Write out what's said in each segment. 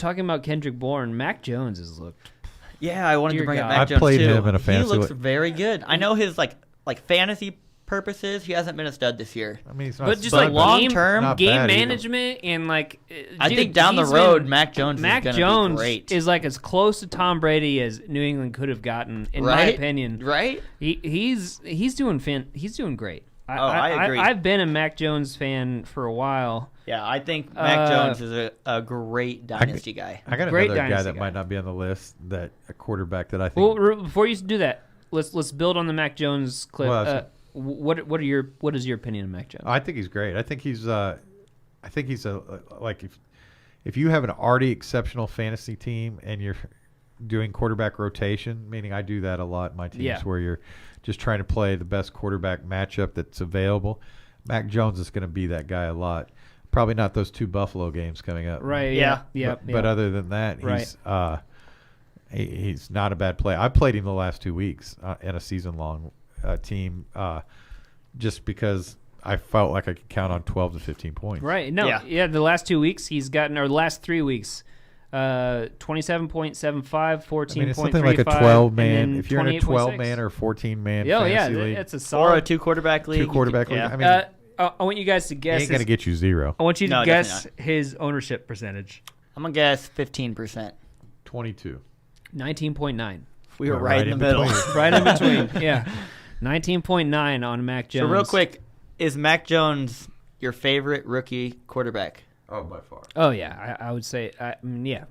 talking about Kendrick Bourne, Mac Jones has looked. Yeah, I wanted to bring up Mac I Jones played too. him in a fantasy He looks very good. I know his like fantasy purposes, he hasn't been a stud this year. I mean, he's not. But just But like long game, term, not game bad either. management and like. I dude, think down the he's road, been- Mac Jones Mac is going to Jones be great. is like as close to Tom Brady as New England could have gotten, in my Right? opinion. Right? He's doing he's doing great. I agree. I've been a Mac Jones fan for a while. Yeah, I think Mac Jones is a great dynasty guy. I got Great another guy dynasty that guy. might not be on the list. That a quarterback that I think. Well, before you do that, let's build on the Mac Jones clip. Well, What is your opinion of Mac Jones? I think he's great. I think he's like if you have an already exceptional fantasy team and you're doing quarterback rotation, meaning I do that a lot in my teams where you're just trying to play the best quarterback matchup that's available. Mac Jones is going to be that guy a lot. Probably not those 2 Buffalo games coming up. Right. Yeah. But other than that, he's not a bad play. I played him the last 2 weeks in a season-long team just because I felt like I could count on 12 to 15 points. Right. No. Yeah. The last 2 weeks he's gotten, or the last 3 weeks, 27.75, 14.35. I mean, it's something like a 12-man. If you're in a 28.6. 12-man or 14-man Oh, fantasy yeah, league, it's a Or solid. a 2-quarterback league. 2-quarterback league. Yeah. I mean, I want you guys to he guess. ain't going to get you 0. I want you to No, guess definitely his ownership percentage. I'm going to guess 15%. 22. 19.9. We were Well, right in the middle. Right in between. Yeah. 19.9 on Mac Jones. So real quick, is Mac Jones your favorite rookie quarterback? Oh, by far. Oh yeah, I would say. Yeah.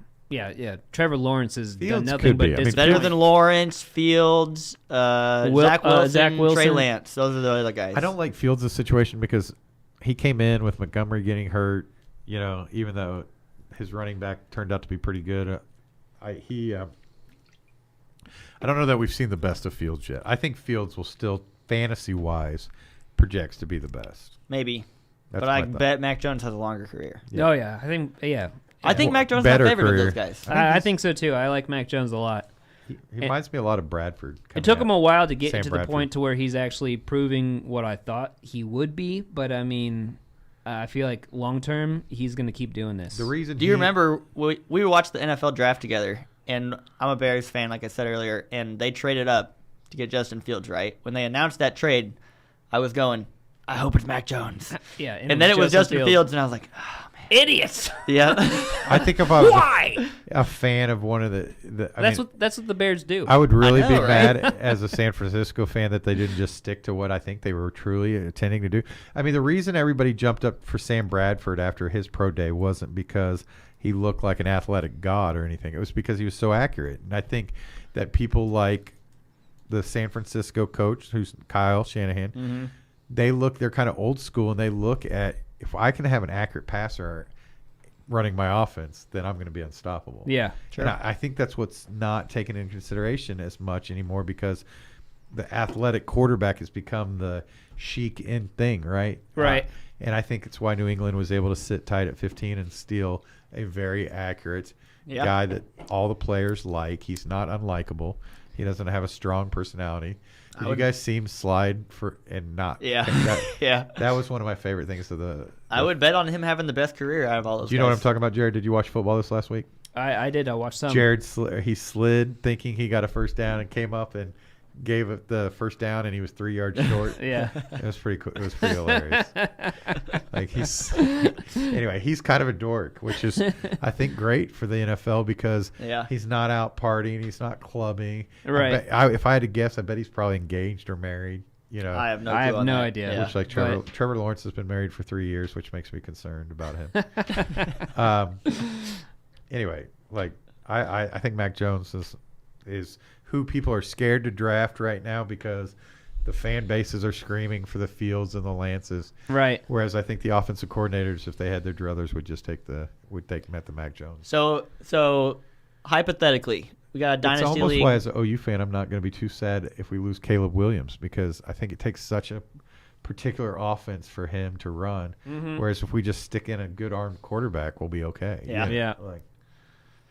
Trevor Lawrence has done Fields nothing could but be. I mean, disappoint. Better than Lawrence, Fields, Zach Zach Wilson. Trey Lance. Those are the other guys. I don't like Fields' situation because he came in with Montgomery getting hurt, even though his running back turned out to be pretty good. I don't know that we've seen the best of Fields yet. I think Fields will still, fantasy-wise, projects to be the best. Maybe. That's But I my thought. bet Mac Jones has a longer career. Oh yeah, I think I think Mac Jones is my Better favorite career. of those guys. I think so too. I like Mac Jones a lot. He reminds me a lot of Bradford. It took him a while to get Sam to Bradford. the point to where he's actually proving what I thought he would be. But I mean, I feel like long term he's going to keep doing this. The reason Do you remember we watched the NFL draft together, and I'm a Bears fan, like I said earlier, and they traded up to get Justin Fields, right? When they announced that trade, I was going, I hope it's Mac Jones. Yeah, And then it was Justin Fields, and I was like, oh, man. Idiots. Yeah. I think if I was Why? a fan of one of That's what the Bears do. I would really I know, be right? mad as a San Francisco fan that they didn't just stick to what I think they were truly intending to do. I mean, the reason everybody jumped up for Sam Bradford after his pro day wasn't because he looked like an athletic god or anything. It was because he was so accurate. And I think that people like the San Francisco coach, who's Kyle Shanahan, they're kind of old school, and they look at, if I can have an accurate passer running my offense, then I'm going to be unstoppable. Yeah, sure. And I think that's what's not taken into consideration as much anymore because the athletic quarterback has become the chic in thing, right? Right. And I think it's why New England was able to sit tight at 15 and steal a very accurate guy that all the players like. He's not unlikable. He doesn't have a strong personality. Did you guys see him slide and not? Yeah. Yeah. That was one of my favorite things of the I would bet on him having the best career out of all those Do you know what I'm talking about, Jared? Did you watch football this last week? I did. I watched some. Jared, he slid thinking he got a first down and came up and gave it the first down, and he was 3 yards short. Yeah. It was pretty cool. It was pretty hilarious. Like anyway, he's kind of a dork, which is, I think, great for the NFL because he's not out partying. He's not clubbing. Right. If I had to guess, I bet he's probably engaged or married. I have no idea. Which, like, Trevor Lawrence has been married for 3 years, which makes me concerned about him. Anyway, like I think Mac Jones is who people are scared to draft right now because the fan bases are screaming for the Fields and the Lances. Right. Whereas I think the offensive coordinators, if they had their druthers, would just take the Mac Jones. So hypothetically, we got a dynasty It's almost league. why, as an OU fan, I'm not going to be too sad if we lose Caleb Williams because I think it takes such a particular offense for him to run. Whereas if we just stick in a good armed quarterback, we'll be okay. Yeah.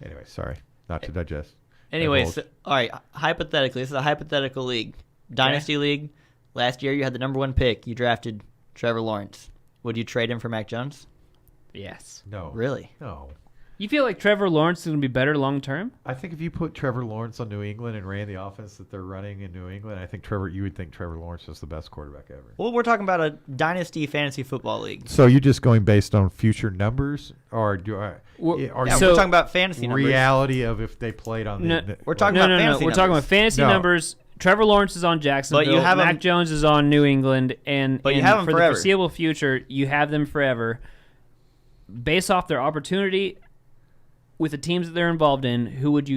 Anyway, sorry, not to digest. Anyway, so, all right, hypothetically, this is a hypothetical league. Dynasty league. Last year, you had the number 1 pick. You drafted Trevor Lawrence. Would you trade him for Mac Jones? Yes. No. Really? No. You feel like Trevor Lawrence is going to be better long term? I think if you put Trevor Lawrence on New England and ran the offense that they're running in New England, I think you would think Trevor Lawrence is the best quarterback ever. Well, we're talking about a dynasty fantasy football league. So you just going based on future numbers, or We're talking about fantasy numbers. reality of if they played on the We're talking about fantasy numbers. We're talking about fantasy numbers. Trevor Lawrence is on Jacksonville. But you have Mac Jones is on New England, but you have them for forever. the foreseeable future, you have them forever. Based off their opportunity with the teams that they're involved in, who would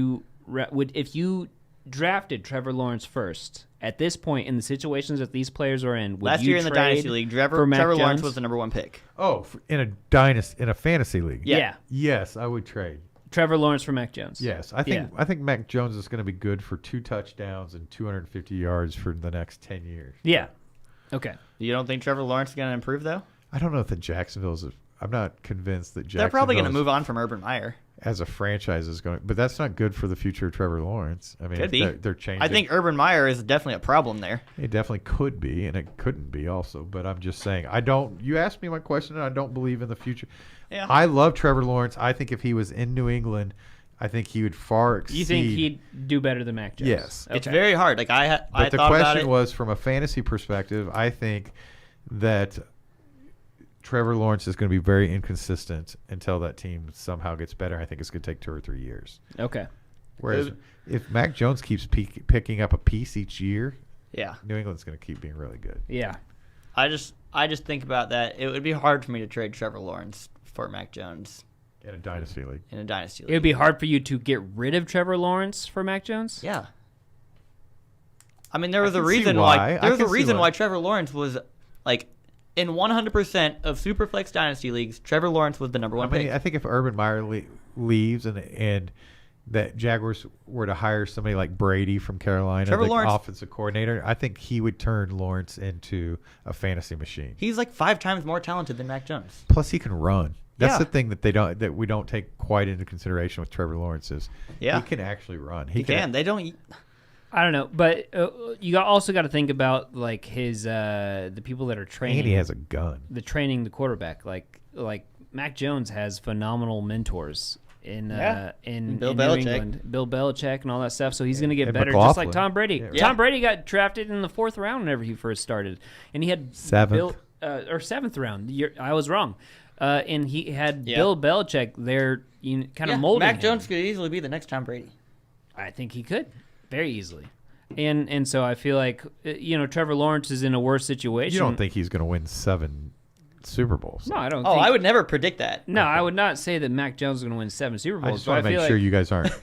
if you drafted Trevor Lawrence first at this point in the situations that these players are in? Last year in the dynasty league, Trevor Lawrence was the number 1 pick. Oh, in a fantasy league. Yeah. Yes, I would trade Trevor Lawrence for Mac Jones. Yes, I think Mac Jones is going to be good for 2 touchdowns and 250 yards for the next 10 years. Yeah. Okay. You don't think Trevor Lawrence is going to improve though? I don't know if I'm not convinced that They're probably going to move on from Urban Meyer as a franchise is going, but that's not good for the future of Trevor Lawrence. I mean, could be. They're changing. I think Urban Meyer is definitely a problem there. It definitely could be, and it couldn't be also. But I'm just saying, you asked me my question, and I don't believe in the future. Yeah. I love Trevor Lawrence. I think if he was in New England, I think he would far exceed. You think he'd do better than Mac Jones? Yes. Okay. It's very hard. Like I But thought the about it. question was from a fantasy perspective. I think that Trevor Lawrence is going to be very inconsistent until that team somehow gets better. I think it's going to take 2 or 3 years. Okay. Whereas if Mac Jones keeps picking up a piece each year, yeah, New England's going to keep being really good. Yeah. I just think about that. It would be hard for me to trade Trevor Lawrence for Mac Jones In a dynasty league. It would be hard for you to get rid of Trevor Lawrence for Mac Jones? Yeah. I mean, there was a reason why Trevor Lawrence was like in 100% of Superflex dynasty leagues, Trevor Lawrence was the number 1 pick. I think if Urban Meyer leaves and that Jaguars were to hire somebody like Brady from Carolina, Trevor Lawrence, offensive coordinator, I think he would turn Lawrence into a fantasy machine. He's like 5 times more talented than Mac Jones. Plus, he can run. That's the thing that we don't take quite into consideration with Trevor Lawrence is he can actually run. He can. They don't. I don't know, but you also got to think about like his the people that are training. And he has a gun. The quarterback, like Mac Jones has phenomenal mentors in Bill Belichick. England, Bill Belichick, and all that stuff. So he's going to get better, just like Tom Brady. Yeah. Tom Brady got drafted in the 4th round whenever he first started, and he had 7th or 7th round. I was wrong, and he had Bill Belichick there, kind of molding. Mac Jones could easily be the next Tom Brady. I think he could. Very easily. And so I feel like, Trevor Lawrence is in a worse situation. You don't think he's going to win 7 Super Bowls? No, I don't I would never predict that. No, I would not say that Mac Jones is going to win 7 Super Bowls. I just want to make sure you guys aren't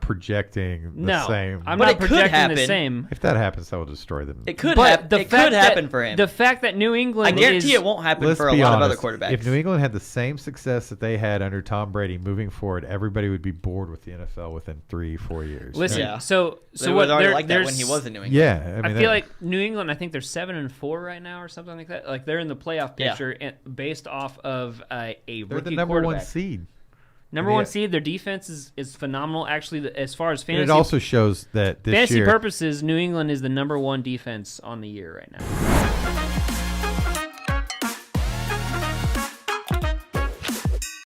projecting the same. I'm not projecting the same. If that happens, that will destroy them. It could happen for him. The fact that New England I guarantee it won't happen for a lot of other quarterbacks. If New England had the same success that they had under Tom Brady moving forward, everybody would be bored with the NFL within 3-4 years. Listen, so they what? Already like that when he was in New England. Yeah, I feel like New England. I think they're 7-4 right now, or something like that. Like they're in the playoff picture, based off of a rookie they're the number 1 seed. Number 1 seed, their defense is phenomenal. Actually, as far as fantasy, it also shows that this fantasy year, purposes, New England is the number 1 defense on the year right now.